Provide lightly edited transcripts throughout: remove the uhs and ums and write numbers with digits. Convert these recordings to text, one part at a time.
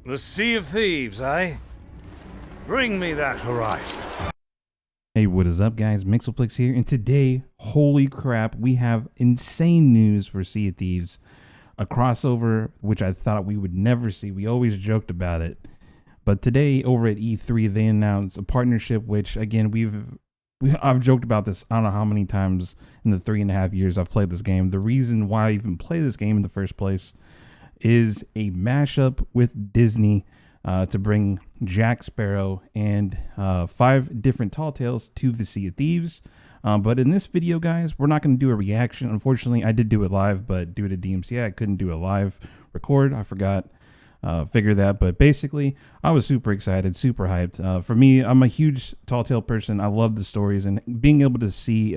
The Sea of Thieves, eh? Bring me that horizon. Hey, what is up, guys? Mixoplex here, and today, holy crap, we have insane news for Sea of Thieves. A crossover which I thought we would never see. We always joked about it. But today, over at E3, they announced a partnership which, again, I've joked about this I don't know how many times in the 3.5 years I've played this game. The reason why I even play this game in the first place is a mashup with Disney to bring Jack Sparrow and 5 different tall tales to the Sea of Thieves. But in this video, guys, we're not going to do a reaction. Unfortunately, I did do it live, but due to DMCA, I couldn't do a live record. I forgot. Figure that. But basically, I was super excited, super hyped. For me, I'm a huge tall tale person. I love the stories, and being able to see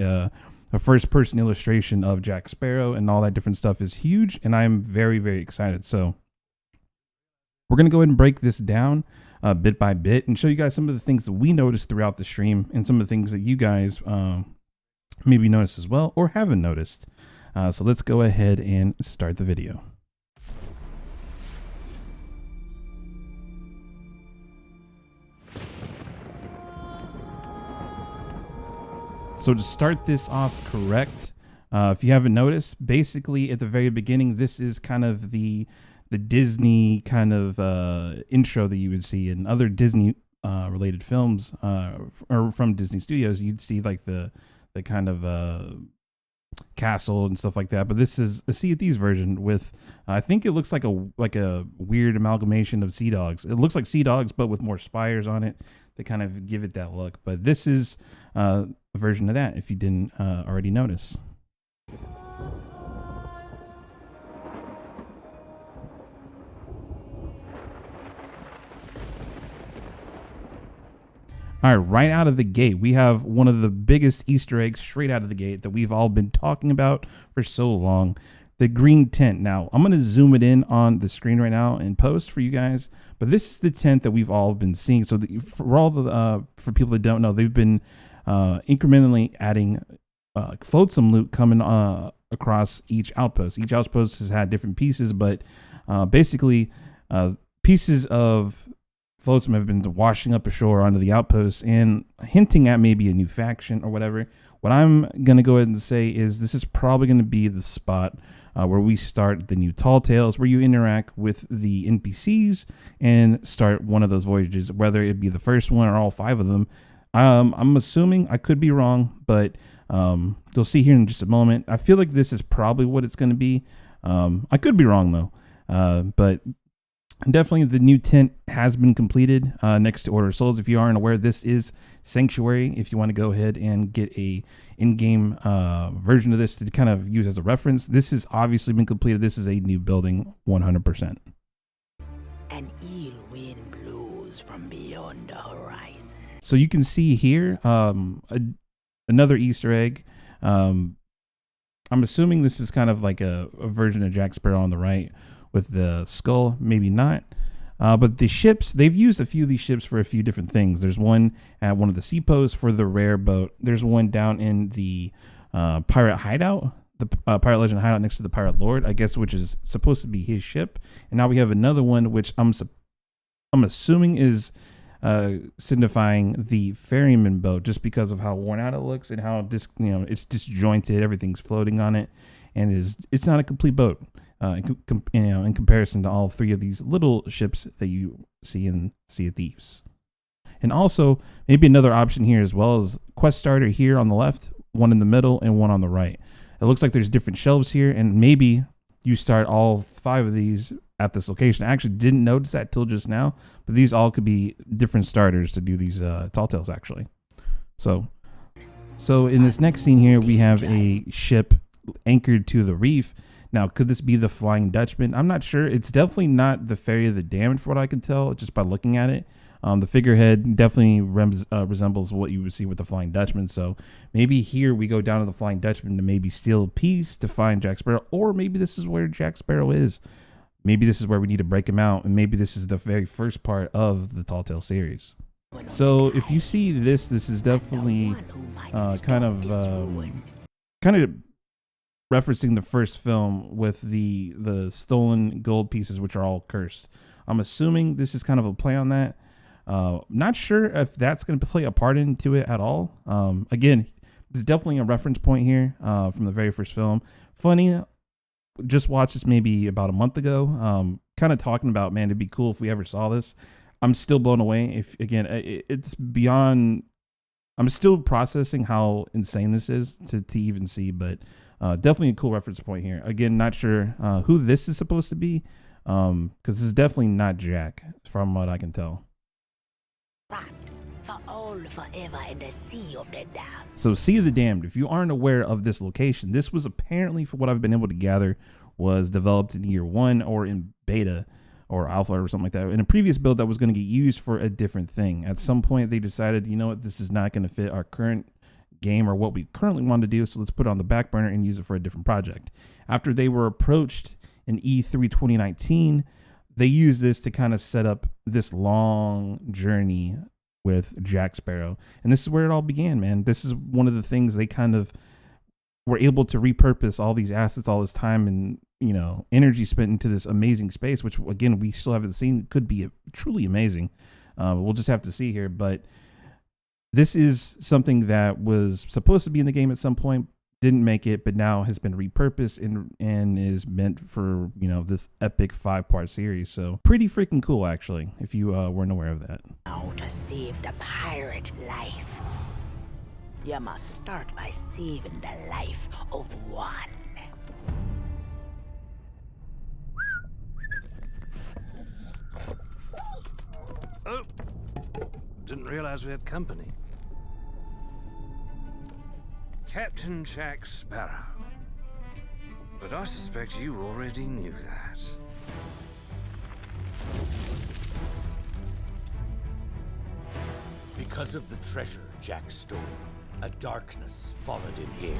a first person illustration of Jack Sparrow and all that different stuff is huge, and I'm very, very excited. So we're going to go ahead and break this down bit by bit and show you guys some of the things that we noticed throughout the stream and some of the things that you guys maybe noticed as well or haven't noticed. So let's go ahead and start the video. So to start this off correct, if you haven't noticed, basically at the very beginning, this is kind of the Disney kind of intro that you would see in other Disney related films or from Disney Studios. You'd see like the kind of castle and stuff like that. But this is a Sea of Thieves version with, I think it looks like a weird amalgamation of Sea Dogs. It looks like Sea Dogs, but with more spires on it. They kind of give it that look. But this is a version of that, if you didn't already notice. All right, right out of the gate, we have one of the biggest Easter eggs straight out of the gate that we've all been talking about for so long. The green tent. Now, I'm going to zoom it in on the screen right now and post for you guys. But this is the tent that we've all been seeing. So for people that don't know, they've been incrementally adding flotsam loot coming across each outpost. Each outpost has had different pieces, but basically pieces of flotsam have been washing up ashore onto the outpost and hinting at maybe a new faction or whatever. What I'm going to go ahead and say is this is probably going to be the spot where we start the new tall tales, where you interact with the NPCs and start one of those voyages, whether it be the first one or all 5 of them. I'm assuming, I could be wrong, but you'll see here in just a moment. I feel like this is probably what it's going to be. I could be wrong though, but definitely the new tent has been completed next to Order of Souls. If you aren't aware, this is Sanctuary. If you want to go ahead and get a in-game version of this to kind of use as a reference, this has obviously been completed. This is a new building, 100%. An ill wind blows from beyond the horizon. So you can see here another Easter egg. I'm assuming this is kind of like a version of Jack Sparrow on the right with the skull, maybe not. But the ships, they've used a few of these ships for a few different things. There's one at one of the seaposts for the rare boat. There's one down in the pirate hideout, the pirate legend hideout next to the pirate lord, I guess, which is supposed to be his ship. And now we have another one, which I'm assuming is signifying the ferryman boat, just because of how worn out it looks and how it's disjointed. Everything's floating on it, and it's not a complete boat. In comparison to all 3 of these little ships that you see in Sea of Thieves. And also, maybe another option here as well is quest starter here on the left, one in the middle, and one on the right. It looks like there's different shelves here, and maybe you start all 5 of these at this location. I actually didn't notice that till just now, but these all could be different starters to do these tall tales, actually. So in this next scene here, we have a ship anchored to the reef. Now, could this be the Flying Dutchman? I'm not sure. It's definitely not the Ferry of the Damned, for what I can tell, just by looking at it. The figurehead definitely resembles what you would see with the Flying Dutchman. So maybe here we go down to the Flying Dutchman to maybe steal a piece to find Jack Sparrow. Or maybe this is where Jack Sparrow is. Maybe this is where we need to break him out. And maybe this is the very first part of the Tall Tale series. So if you see this is definitely kind of referencing the first film with the stolen gold pieces, which are all cursed. I'm assuming this is kind of a play on that. Not sure if that's going to play a part into it at all. Again, there's definitely a reference point here from the very first film. Funny, just watched this maybe about a month ago. Kind of talking about, man, it'd be cool if we ever saw this. I'm still blown away. If again, it's beyond. I'm still processing how insane this is to even see, but definitely a cool reference point here. Again, not sure who this is supposed to be, because this is definitely not Jack, from what I can tell. Run for all forever in the Sea of the Damned. So, Sea of the Damned, if you aren't aware of this location, this was apparently, for what I've been able to gather, was developed in year 1 or in beta or alpha or something like that. In a previous build that was going to get used for a different thing. At some point, they decided, you know what, this is not going to fit our current game or what we currently want to do, so let's put it on the back burner and use it for a different project. After they were approached in E3 2019, they used this to kind of set up this long journey with Jack Sparrow. And this is where it all began, man. This is one of the things they kind of were able to repurpose all these assets, all this time and, you know, energy spent into this amazing space, which again, we still haven't seen. Could be truly amazing. We'll just have to see here. But this is something that was supposed to be in the game at some point, didn't make it, but now has been repurposed and is meant for, you know, this epic 5-part series. So pretty freaking cool, actually, if you weren't aware of that. Now to save the pirate life, you must start by saving the life of one. Oh, didn't realize we had company. Captain Jack Sparrow. But I suspect you already knew that. Because of the treasure Jack stole, a darkness followed him here.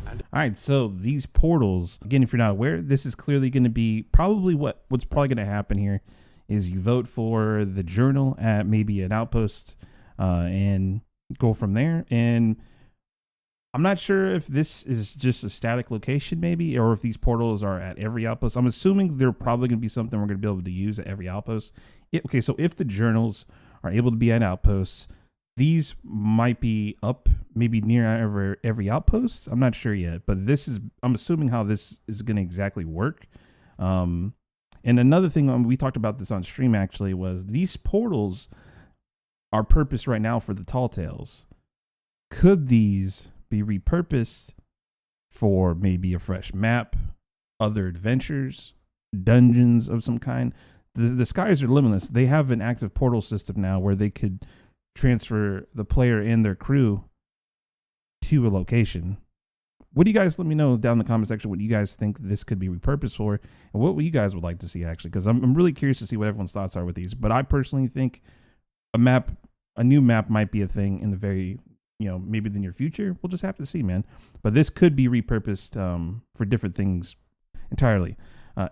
All right, so these portals, again, if you're not aware, this is clearly going to be probably what's probably going to happen here is you vote for the journal at maybe an outpost and go from there. And I'm not sure if this is just a static location maybe, or if these portals are at every outpost. I'm assuming they're probably going to be something we're going to be able to use at every outpost. Okay, so if the journals are able to be at outposts, these might be up maybe near every outpost. I'm not sure yet, but this is, I'm assuming how this is going to exactly work. And another thing, we talked about this on stream actually, was these portals are purposed right now for the Tall Tales. Could these be repurposed for maybe a fresh map, other adventures, dungeons of some kind? The skies are limitless. They have an active portal system now where they could transfer the player and their crew to a location. What do you guys, let me know down in the comment section what you guys think this could be repurposed for, and what you guys would like to see, actually, because I'm really curious to see what everyone's thoughts are with these. But I personally think a new map might be a thing in the very, you know, maybe the near future. We'll just have to see, man. But this could be repurposed for different things entirely.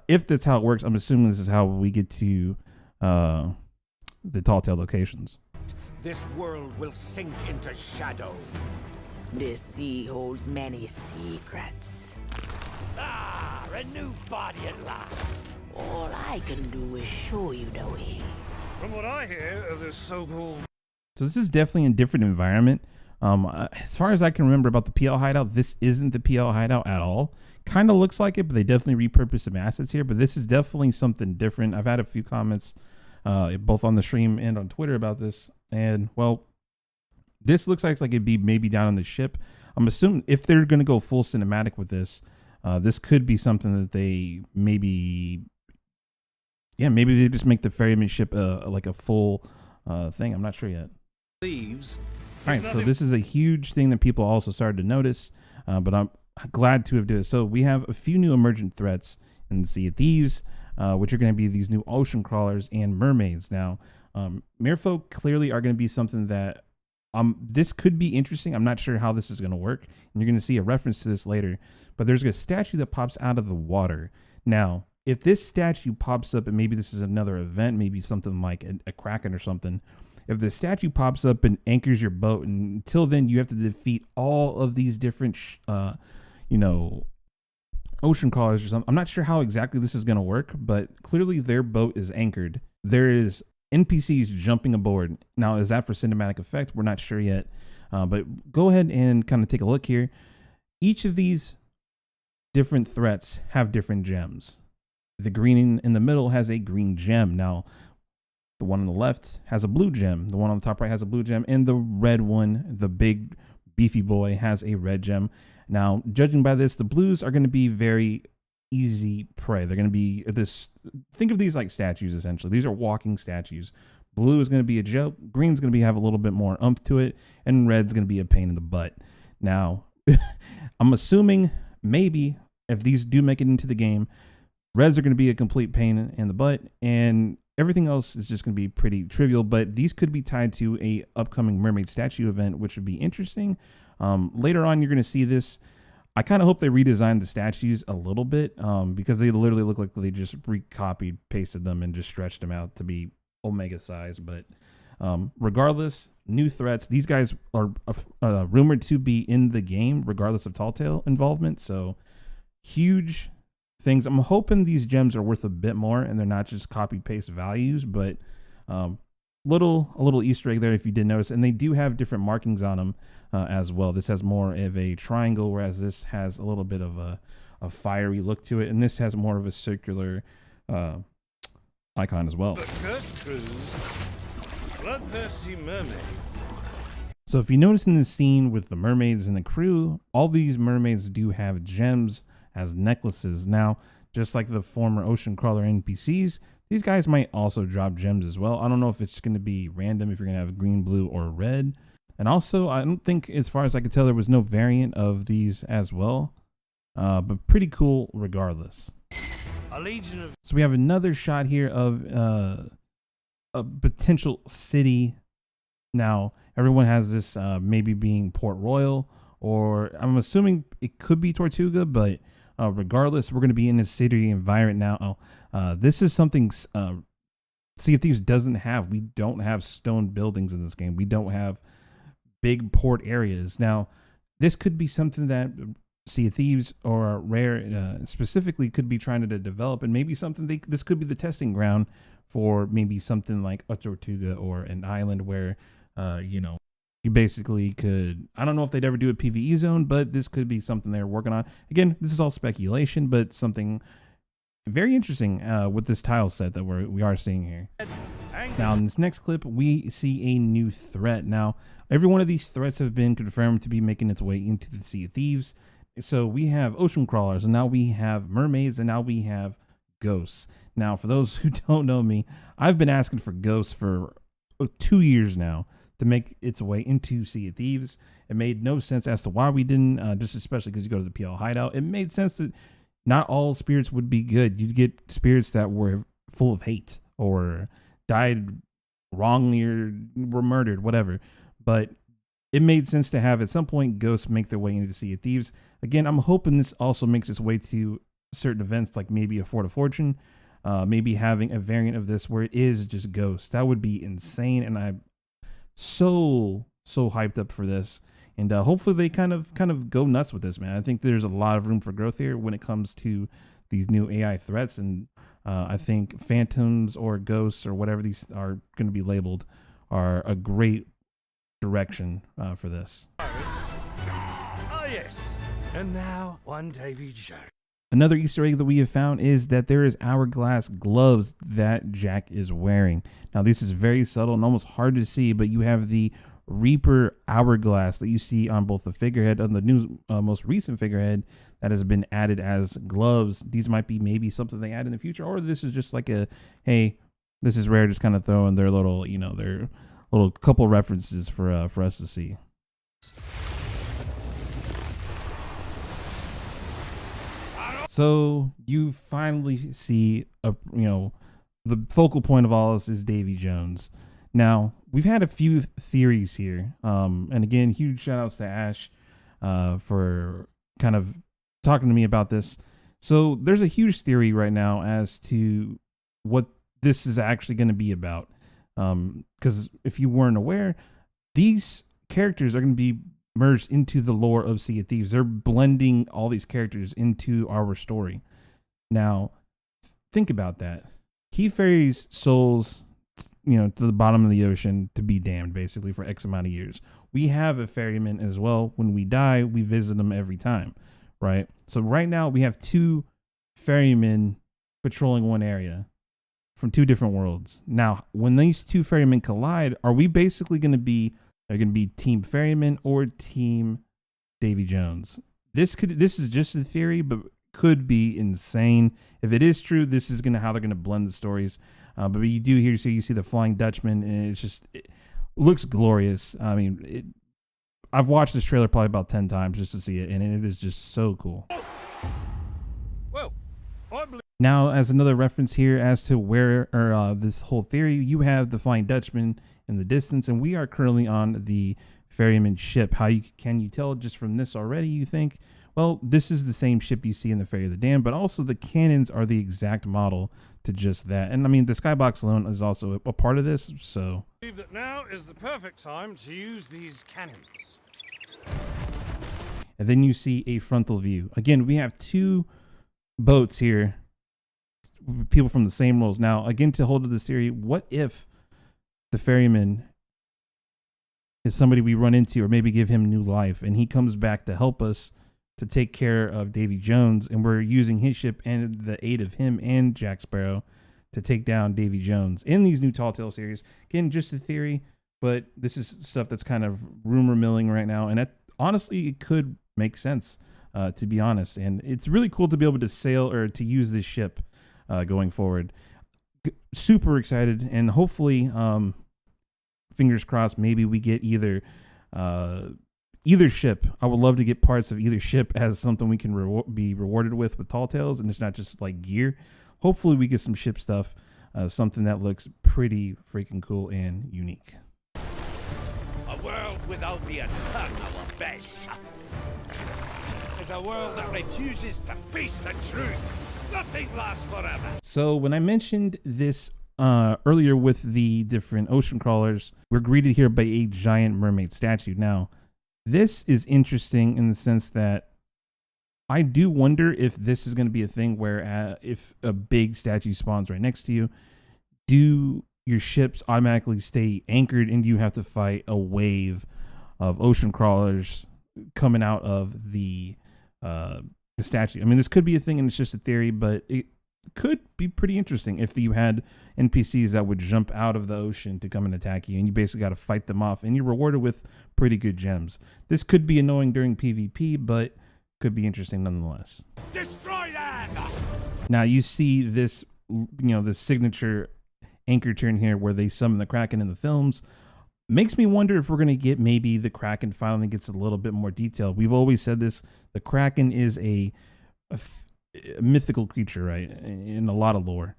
If that's how it works, I'm assuming this is how we get to the Tall Tale locations. This world will sink into shadow. This sea holds many secrets. Ah, a new body at last. All I can do is show you the way. From what I hear of this so-called... So this is definitely a different environment. As far as I can remember about the PL hideout, this isn't the PL hideout at all. Kind of looks like it, but they definitely repurposed some assets here. But this is definitely something different. I've had a few comments, both on the stream and on Twitter about this. And, well, this looks like it'd be maybe down on the ship. I'm assuming if they're going to go full cinematic with this, this could be something that they maybe they just make the ferryman ship like a full thing. I'm not sure yet. Thieves. All right, so this is a huge thing that people also started to notice, but I'm glad to have done it. So we have a few new emergent threats in the Sea of Thieves, which are going to be these new ocean crawlers and mermaids. Now, merfolk clearly are going to be something that this could be interesting. I'm not sure how this is going to work, and you're going to see a reference to this later. But there's a statue that pops out of the water. Now, if this statue pops up, and maybe this is another event, maybe something like a Kraken or something. If the statue pops up and anchors your boat, and until then you have to defeat all of these different, ocean crawlers or something. I'm not sure how exactly this is going to work, but clearly their boat is anchored. There is NPCs jumping aboard. Now, is that for cinematic effect? We're not sure yet, but go ahead and kind of take a look here. Each of these different threats have different gems. The green in the middle has a green gem. Now, the one on the left has a blue gem. The one on the top right has a blue gem. And the red one, the big beefy boy, has a red gem. Now, judging by this, the blues are going to be very easy prey. They're going to be this, think of these like statues, essentially. These are walking statues. Blue is going to be a joke. Green's going to have a little bit more oomph to it. And red's going to be a pain in the butt. Now, I'm assuming maybe if these do make it into the game, reds are going to be a complete pain in the butt, and everything else is just going to be pretty trivial. But these could be tied to a upcoming mermaid statue event, which would be interesting. Later on, you're going to see this. I kind of hope they redesigned the statues a little bit, because they literally look like they just recopied, pasted them, and just stretched them out to be Omega size. But regardless, new threats. These guys are rumored to be in the game, regardless of Tall Tale involvement. So huge things. I'm hoping these gems are worth a bit more and they're not just copy paste values, but a little Easter egg there if you didn't notice. And they do have different markings on them as well. This has more of a triangle, whereas this has a little bit of a fiery look to it, and this has more of a circular icon as well. The first cruise, bloodthirsty mermaids. So if you notice in this scene with the mermaids and the crew, all these mermaids do have gems as necklaces. Now, just like the former ocean crawler NPCs, these guys might also drop gems as well. I don't know if it's going to be random, if you're going to have green, blue, or red. And also, I don't think, as far as I could tell, there was no variant of these as well. But pretty cool regardless. A legion of... So we have another shot here of a potential city. Now, everyone has this maybe being Port Royal, or I'm assuming it could be Tortuga, but regardless, we're going to be in a city environment now. This is something Sea of Thieves doesn't have. We don't have stone buildings in this game. We don't have big port areas. Now, this could be something that Sea of Thieves or Rare specifically could be trying to develop, and maybe something this could be the testing ground for maybe something like a Tortuga or an island where, you basically could, I don't know if they'd ever do a PvE zone, but this could be something they're working on. Again, this is all speculation, but something very interesting with this tile set that we are seeing here. Now, in this next clip, we see a new threat. Now, every one of these threats have been confirmed to be making its way into the Sea of Thieves. So we have ocean crawlers, and now we have mermaids, and now we have ghosts. Now, for those who don't know me, I've been asking for ghosts for 2 years now to make its way into Sea of Thieves. It made no sense as to why we didn't, just especially because you go to the PL hideout. It made sense that not all spirits would be good. You'd get spirits that were full of hate or died wrongly or were murdered, whatever. But it made sense to have at some point ghosts make their way into Sea of Thieves. Again, I'm hoping this also makes its way to certain events like maybe a Fort of Fortune, maybe having a variant of this where it is just ghosts. That would be insane, and I'm so hyped up for this. And hopefully they kind of go nuts with this, man. I think there's a lot of room for growth here when it comes to these new AI threats, and I think phantoms or ghosts or whatever these are going to be labeled are a great direction for this. Oh yes. And now one Davy joke. Another Easter egg that we have found is that there is hourglass gloves that Jack is wearing. Now, this is very subtle and almost hard to see, but you have the Reaper hourglass that you see on both the figurehead and the new most recent figurehead that has been added as gloves. These might be maybe something they add in the future, or this is just like a, hey, this is Rare just kind of throwing their little, their little couple references for us to see. So you finally see the focal point of all this is Davy Jones. Now, we've had a few theories here. And again, huge shout outs to Ash for kind of talking to me about this. So there's a huge theory right now as to what this is actually going to be about. Because if you weren't aware, these characters are going to be merged into the lore of Sea of Thieves. They're blending all these characters into our story. Now, think about that. He ferries souls, to the bottom of the ocean to be damned, basically, for X amount of years. We have a ferryman as well. When we die, we visit them every time, right? So right now we have 2 ferrymen patrolling one area from 2 different worlds. Now, when these 2 ferrymen collide, are we basically going to be Team Ferryman or Team Davy Jones? This is just a theory, but could be insane. If it is true, this is how they're gonna blend the stories. But you do you see the Flying Dutchman, and it looks glorious. I mean, I've watched this trailer probably about 10 times just to see it, and it is just so cool. Well, Now, as another reference here as to where this whole theory, you have the Flying Dutchman in the distance, and we are currently on the ferryman ship. Can you tell just from this already, you think? Well, this is the same ship you see in the Ferry of the Damned, but also the cannons are the exact model to just that. And I mean, the skybox alone is also a part of this, so. I believe that now is the perfect time to use these cannons. And then you see a frontal view. Again, we have 2 boats here, people from the same roles. Now, again, to hold to this theory, what if the ferryman is somebody we run into or maybe give him new life, and he comes back to help us to take care of Davy Jones, and we're using his ship and the aid of him and Jack Sparrow to take down Davy Jones in these new Tall Tale series. Again, just a theory, but this is stuff that's kind of rumor milling right now, and honestly, it could make sense, to be honest. And it's really cool to be able to sail or to use this ship going forward. Super excited, and hopefully, fingers crossed, maybe we get either ship. I would love to get parts of either ship as something we can be rewarded with Tall Tales, and it's not just like gear. Hopefully we get some ship stuff, something that looks pretty freaking cool and unique. A world without the attack our base is a world that refuses to face the truth. Nothing lasts forever. So when I mentioned this earlier with the different ocean crawlers, we're greeted here by a giant mermaid statue. Now, this is interesting in the sense that I do wonder if this is going to be a thing where if a big statue spawns right next to you, do your ships automatically stay anchored and you have to fight a wave of ocean crawlers coming out of the statue? I mean, this could be a thing and it's just a theory, but it could be pretty interesting if you had NPCs that would jump out of the ocean to come and attack you, and you basically got to fight them off, and you're rewarded with pretty good gems. This could be annoying during PvP, but could be interesting nonetheless. Destroy them! Now you see this, this signature anchor turn here where they summon the Kraken in the films. Makes me wonder if we're going to get maybe the Kraken finally gets a little bit more detail. We've always said this, the Kraken is a mythical creature, right, in a lot of lore.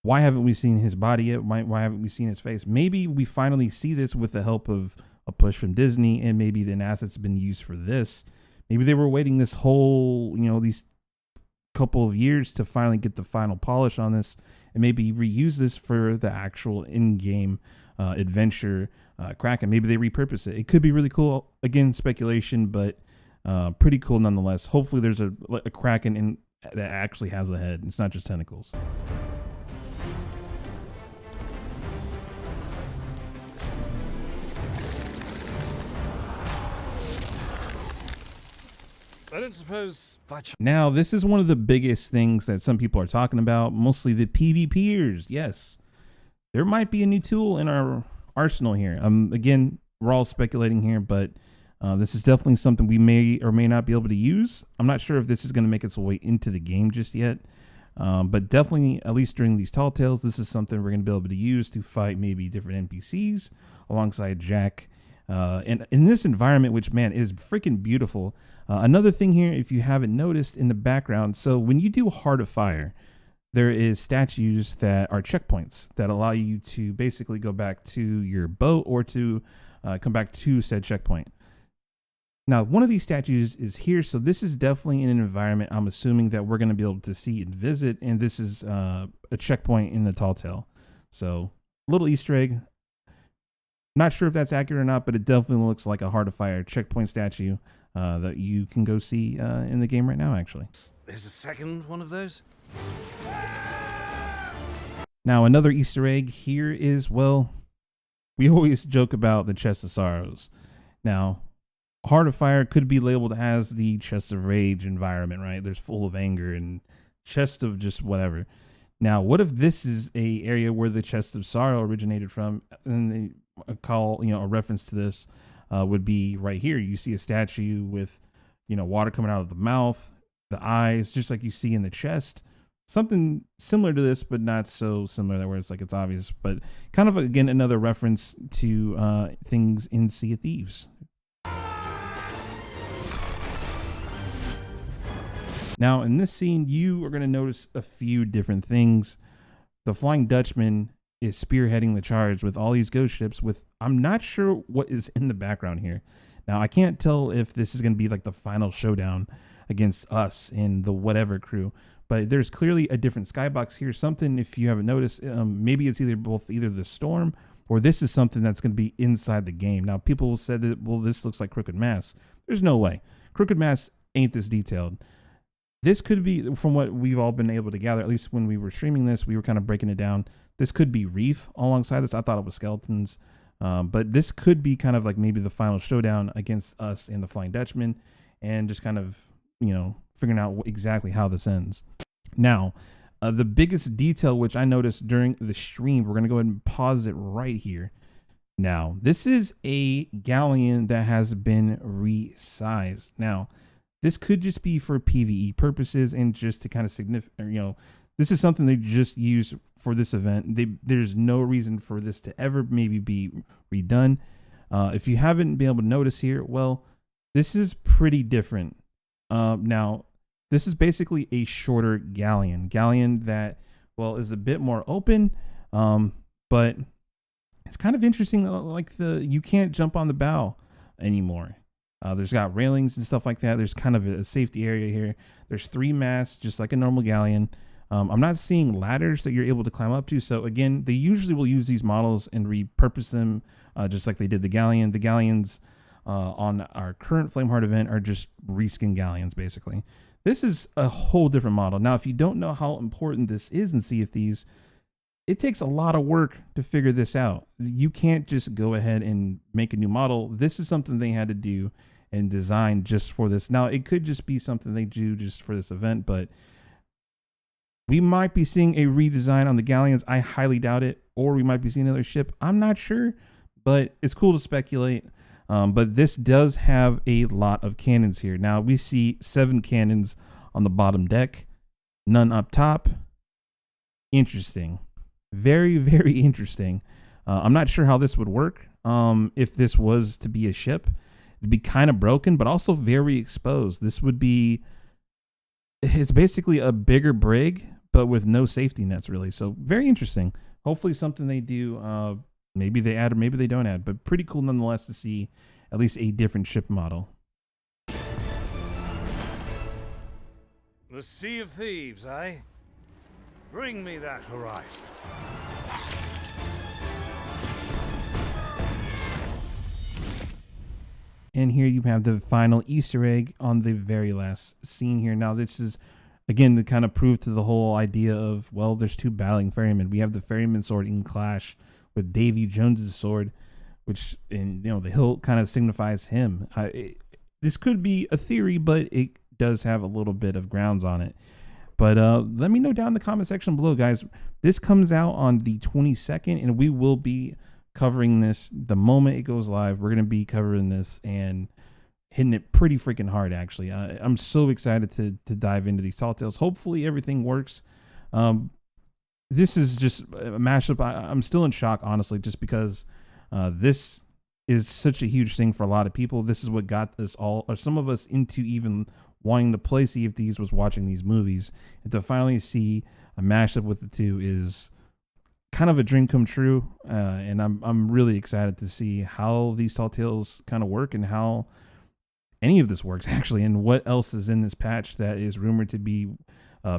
Why haven't we seen his body yet? Why haven't we seen his face? Maybe we finally see this with the help of a push from Disney, and maybe the assets have been used for this. Maybe they were waiting this whole, these couple of years to finally get the final polish on this, and maybe reuse this for the actual in-game adventure Kraken. Maybe they repurpose it. It could be really cool. Again, speculation, but pretty cool nonetheless. Hopefully there's a Kraken that actually has a head. It's not just tentacles. I don't suppose Now, this is one of the biggest things that some people are talking about, mostly the PvPers. Yes, there might be a new tool in our arsenal here. Again, we're all speculating here, but this is definitely something we may or may not be able to use. I'm not sure if this is going to make its way into the game just yet, but definitely, at least during these Tall Tales, this is something we're going to be able to use to fight maybe different NPCs alongside Jack. And in this environment, which, man, is freaking beautiful. Another thing here, if you haven't noticed in the background, so when you do Heart of Fire, there is statues that are checkpoints that allow you to basically go back to your boat or to come back to said checkpoint. Now, one of these statues is here, so this is definitely in an environment I'm assuming that we're going to be able to see and visit, and this is a checkpoint in the Tall Tale. So, little Easter egg. Not sure if that's accurate or not, but it definitely looks like a hard-to-fire checkpoint statue that you can go see in the game right now, actually. There's a second one of those? Now, another Easter egg here is, well, we always joke about the Chest of Sorrows. Now, Heart of Fire could be labeled as the Chest of Rage environment, right? There's full of anger and chest of just whatever. Now, what if this is a area where the Chest of Sorrow originated from? And a reference to this would be right here. You see a statue with, water coming out of the mouth, the eyes, just like you see in the chest. Something similar to this, but not so similar that where it's obvious. But kind of, again, another reference to things in Sea of Thieves. Now, in this scene, you are going to notice a few different things. The Flying Dutchman is spearheading the charge with all these ghost ships with, I'm not sure what is in the background here. Now, I can't tell if this is going to be like the final showdown against us and the whatever crew, but there's clearly a different skybox here. Something, if you haven't noticed, maybe it's either the storm or this is something that's going to be inside the game. Now, people said that, well, this looks like Crooked Mass. There's no way. Crooked Mass ain't this detailed. This could be, from what we've all been able to gather, at least when we were streaming this, we were kind of breaking it down. This could be Reef alongside this. I thought it was skeletons, but this could be kind of like maybe the final showdown against us and the Flying Dutchman, and just kind of, figuring out exactly how this ends. Now, the biggest detail, which I noticed during the stream, we're going to go ahead and pause it right here. Now, this is a galleon that has been resized. Now, this could just be for PvE purposes and just to kind of this is something they just use for this event. There's no reason for this to ever maybe be redone. If you haven't been able to notice here, well, this is pretty different. Now, this is basically a shorter galleon that, well, is a bit more open, but it's kind of interesting. You can't jump on the bow anymore. There's got railings and stuff like that. There's kind of a safety area here. There's 3 masts, just like a normal galleon. I'm not seeing ladders that you're able to climb up to. So again, they usually will use these models and repurpose them, just like they did the galleon. The galleons on our current Flameheart event are just reskin galleons, basically. This is a whole different model. Now, if you don't know how important this is in Sea of Thieves, it takes a lot of work to figure this out. You can't just go ahead and make a new model. This is something they had to do and design just for this. Now, it could just be something they do just for this event, but we might be seeing a redesign on the galleons. I highly doubt it. Or we might be seeing another ship. I'm not sure, but it's cool to speculate. But this does have a lot of cannons here. Now, we see 7 cannons on the bottom deck, none up top. Interesting. Very, very interesting. I'm not sure how this would work. If this was to be a ship, it'd be kind of broken, but also very exposed. This would be, it's basically a bigger brig, but with no safety nets, really. So very interesting. Hopefully something they do, maybe they add or maybe they don't add, but pretty cool nonetheless to see at least a different ship model. The Sea of Thieves, eh? Bring me that horizon. And here you have the final Easter egg on the very last scene here. Now, this is, again, to kind of prove to the whole idea of, well, there's 2 battling ferrymen. We have the ferryman sword in clash with Davy Jones's sword, which, the hilt kind of signifies him. This could be a theory, but it does have a little bit of grounds on it. But let me know down in the comment section below, guys. This comes out on the 22nd, and we will be covering this the moment it goes live. We're going to be covering this and hitting it pretty freaking hard, actually. I'm so excited to dive into these tall tales. Hopefully everything works. This is just a mashup. I'm still in shock, honestly, just because this is such a huge thing for a lot of people. This is what got us all, or some of us, into even wanting to play Sea of Thieves, was watching these movies. And to finally see a mashup with the two is kind of a dream come true. And I'm really excited to see how these tall tales kind of work and how any of this works, actually, and what else is in this patch that is rumored to be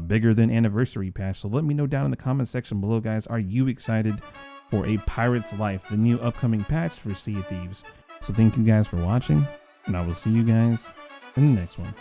bigger than anniversary patch. So let me know down in the comment section below, guys. Are you excited for A Pirate's Life, the new upcoming patch for Sea of Thieves. So thank you guys for watching, and I will see you guys in the next one.